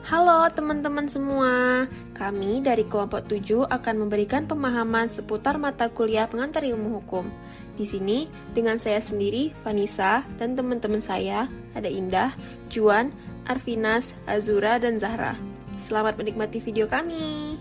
Halo teman-teman semua, kami dari kelompok 7 akan memberikan pemahaman seputar mata kuliah pengantar ilmu hukum. Di sini, dengan saya sendiri, Vanessa, dan teman-teman saya, ada Indah, Juan, Arvinas, Azura, dan Zahra. Selamat menikmati video kami.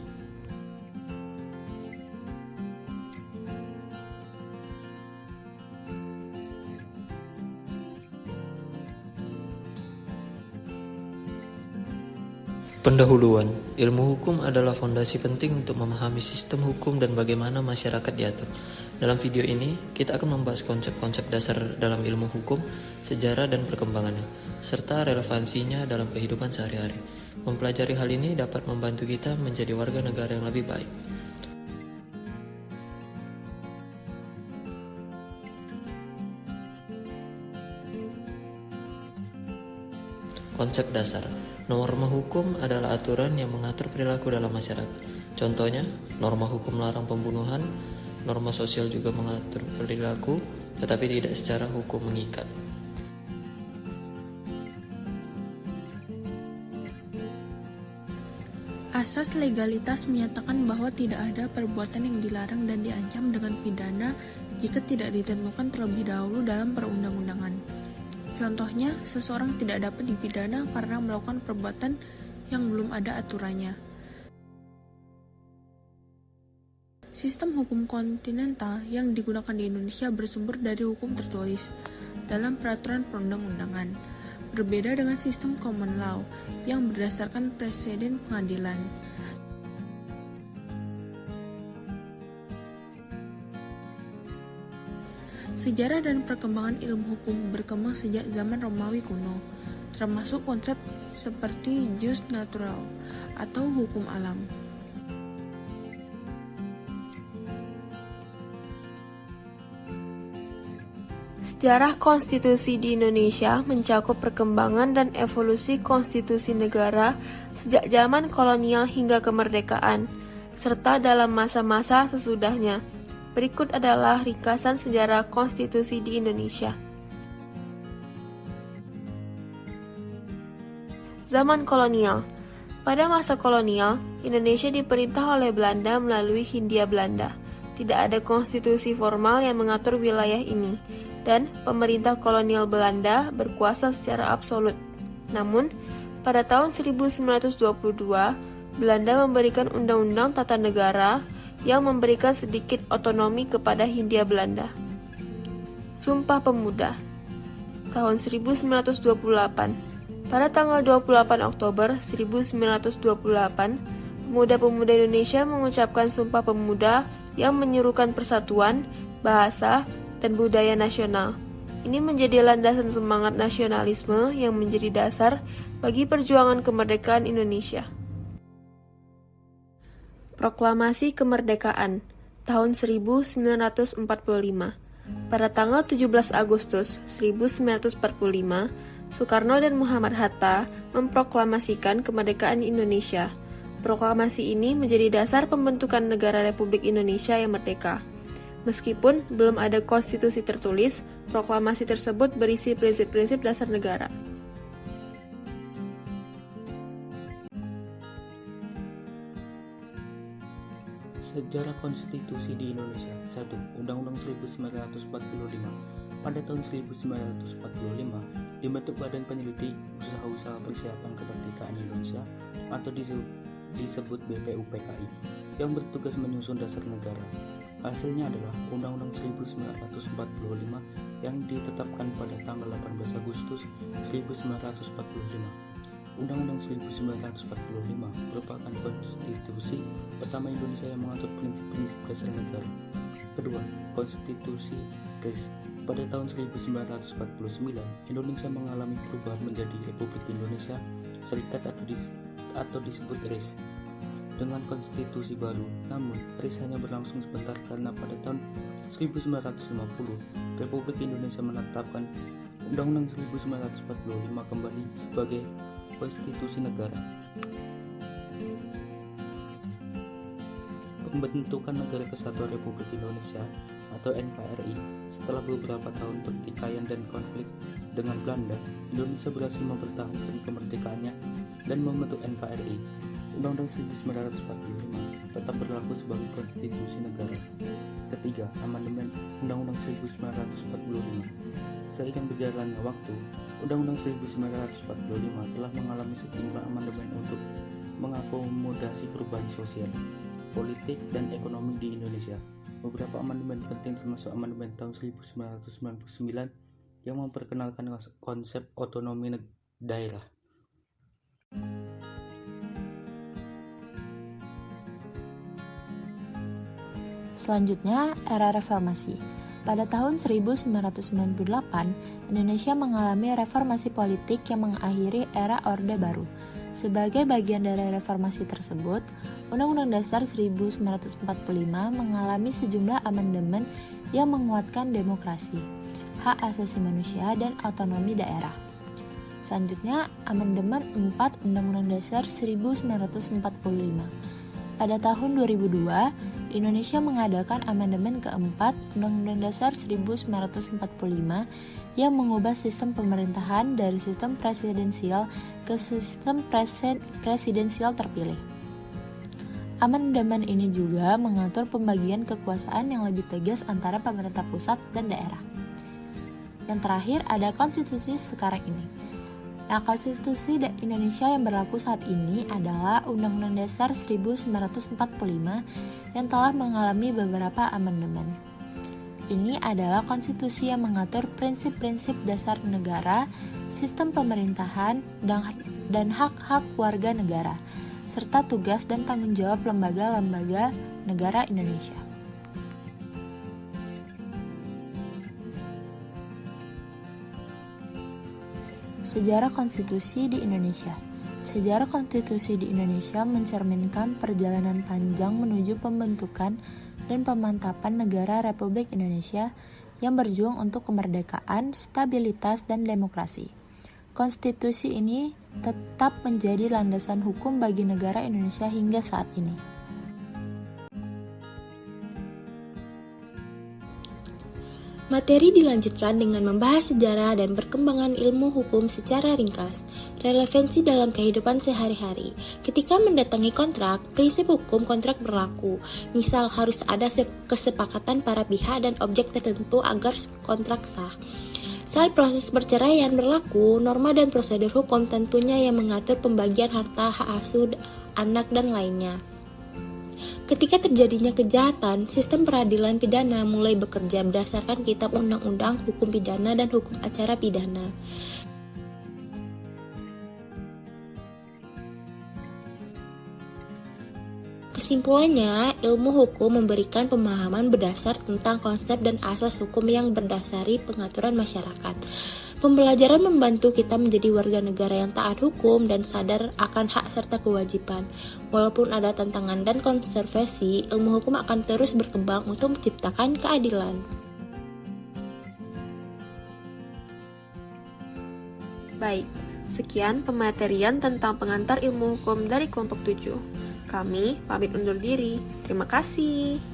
Pendahuluan, ilmu hukum adalah fondasi penting untuk memahami sistem hukum dan bagaimana masyarakat diatur. Dalam video ini, kita akan membahas konsep-konsep dasar dalam ilmu hukum, sejarah dan perkembangannya, serta relevansinya dalam kehidupan sehari-hari. Mempelajari hal ini dapat membantu kita menjadi warga negara yang lebih baik. Konsep dasar. Norma hukum adalah aturan yang mengatur perilaku dalam masyarakat. Contohnya, norma hukum melarang pembunuhan, norma sosial juga mengatur perilaku, tetapi tidak secara hukum mengikat. Asas legalitas menyatakan bahwa tidak ada perbuatan yang dilarang dan diancam dengan pidana jika tidak ditentukan terlebih dahulu dalam perundang-undangan. Contohnya, seseorang tidak dapat dipidana karena melakukan perbuatan yang belum ada aturannya. Sistem hukum kontinental yang digunakan di Indonesia bersumber dari hukum tertulis dalam peraturan perundang-undangan, berbeda dengan sistem common law yang berdasarkan preseden pengadilan. Sejarah dan perkembangan ilmu hukum berkembang sejak zaman Romawi kuno, termasuk konsep seperti jus natural atau hukum alam. Sejarah konstitusi di Indonesia mencakup perkembangan dan evolusi konstitusi negara sejak zaman kolonial hingga kemerdekaan, serta dalam masa-masa sesudahnya. Berikut adalah ringkasan sejarah konstitusi di Indonesia. Zaman kolonial. Pada masa kolonial, Indonesia diperintah oleh Belanda melalui Hindia Belanda. Tidak ada konstitusi formal yang mengatur wilayah ini, dan pemerintah kolonial Belanda berkuasa secara absolut. Namun, pada tahun 1922, Belanda memberikan Undang-Undang Tata Negara yang memberikan sedikit otonomi kepada Hindia Belanda. Sumpah Pemuda tahun 1928. Pada tanggal 28 Oktober 1928, pemuda-pemuda Indonesia mengucapkan Sumpah Pemuda yang menyerukan persatuan, bahasa, dan budaya nasional. Ini menjadi landasan semangat nasionalisme yang menjadi dasar bagi perjuangan kemerdekaan Indonesia. Proklamasi Kemerdekaan tahun 1945. Pada tanggal 17 Agustus 1945, Soekarno dan Muhammad Hatta memproklamasikan kemerdekaan Indonesia. Proklamasi ini menjadi dasar pembentukan negara Republik Indonesia yang merdeka. Meskipun belum ada konstitusi tertulis, proklamasi tersebut berisi prinsip-prinsip dasar negara. Sejarah konstitusi di Indonesia. 1. Undang-Undang 1945. Pada tahun 1945, dibentuk Badan Penyelidik Usaha-Usaha Persiapan Kemerdekaan Indonesia atau disebut BPUPKI yang bertugas menyusun dasar negara. Hasilnya adalah Undang-Undang 1945 yang ditetapkan pada tanggal 18 Agustus 1945. Undang-Undang 1945 merupakan konstitusi pertama Indonesia yang mengatur prinsip-prinsip dasar negara. Kedua, konstitusi RIS. Pada tahun 1949, Indonesia mengalami perubahan menjadi Republik Indonesia Serikat atau disebut RIS dengan konstitusi baru. Namun, RIS hanya berlangsung sebentar karena pada tahun 1950, Republik Indonesia menetapkan Undang-Undang 1945 kembali sebagai konstitusi negara. Pembentukan Negara Kesatuan Republik Indonesia atau NKRI setelah beberapa tahun pertikaian dan konflik dengan Belanda, Indonesia berhasil mempertahankan kemerdekaannya dan membentuk NKRI. Undang-Undang 1945 tetap berlaku sebagai konstitusi negara. Ketiga, amandemen Undang-Undang 1945. Seiring berjalannya waktu, Undang-Undang 1945 telah mengalami sejumlah amandemen untuk mengakomodasi perubahan sosial, politik, dan ekonomi di Indonesia. Beberapa amandemen penting termasuk amandemen tahun 1999 yang memperkenalkan konsep otonomi daerah. Selanjutnya, era reformasi. Pada tahun 1998, Indonesia mengalami reformasi politik yang mengakhiri era Orde Baru. Sebagai bagian dari reformasi tersebut, Undang-Undang Dasar 1945 mengalami sejumlah amandemen yang menguatkan demokrasi, hak asasi manusia, dan otonomi daerah. Selanjutnya, Amandemen 4 Undang-Undang Dasar 1945. Pada tahun 2002, Indonesia mengadakan amandemen keempat Undang-Undang Dasar 1945 yang mengubah sistem pemerintahan dari sistem presidensial ke sistem presidensial terpilih. Amandemen ini juga mengatur pembagian kekuasaan yang lebih tegas antara pemerintah pusat dan daerah. Yang terakhir ada konstitusi sekarang ini. Nah, konstitusi Indonesia yang berlaku saat ini adalah Undang-Undang Dasar 1945 yang telah mengalami beberapa amandemen. Ini adalah konstitusi yang mengatur prinsip-prinsip dasar negara, sistem pemerintahan, dan hak-hak warga negara, serta tugas dan tanggung jawab lembaga-lembaga negara Indonesia. Sejarah konstitusi di Indonesia. Sejarah konstitusi di Indonesia mencerminkan perjalanan panjang menuju pembentukan dan pemantapan negara Republik Indonesia yang berjuang untuk kemerdekaan, stabilitas, dan demokrasi. Konstitusi ini tetap menjadi landasan hukum bagi negara Indonesia hingga saat ini. Materi dilanjutkan dengan membahas sejarah dan perkembangan ilmu hukum secara ringkas, relevansi dalam kehidupan sehari-hari. Ketika mendatangi kontrak, prinsip hukum kontrak berlaku. Misal harus ada kesepakatan para pihak dan objek tertentu agar kontrak sah. Saat proses perceraian berlaku, norma dan prosedur hukum tentunya yang mengatur pembagian harta, hak asuh anak, dan lainnya. Ketika terjadinya kejahatan, sistem peradilan pidana mulai bekerja berdasarkan kitab undang-undang hukum pidana dan hukum acara pidana. Kesimpulannya, ilmu hukum memberikan pemahaman berdasar tentang konsep dan asas hukum yang berdasari pengaturan masyarakat. Pembelajaran membantu kita menjadi warga negara yang taat hukum dan sadar akan hak serta kewajiban. Walaupun ada tantangan dan kontroversi, ilmu hukum akan terus berkembang untuk menciptakan keadilan. Baik, sekian pematerian tentang pengantar ilmu hukum dari kelompok 7. Kami pamit undur diri. Terima kasih.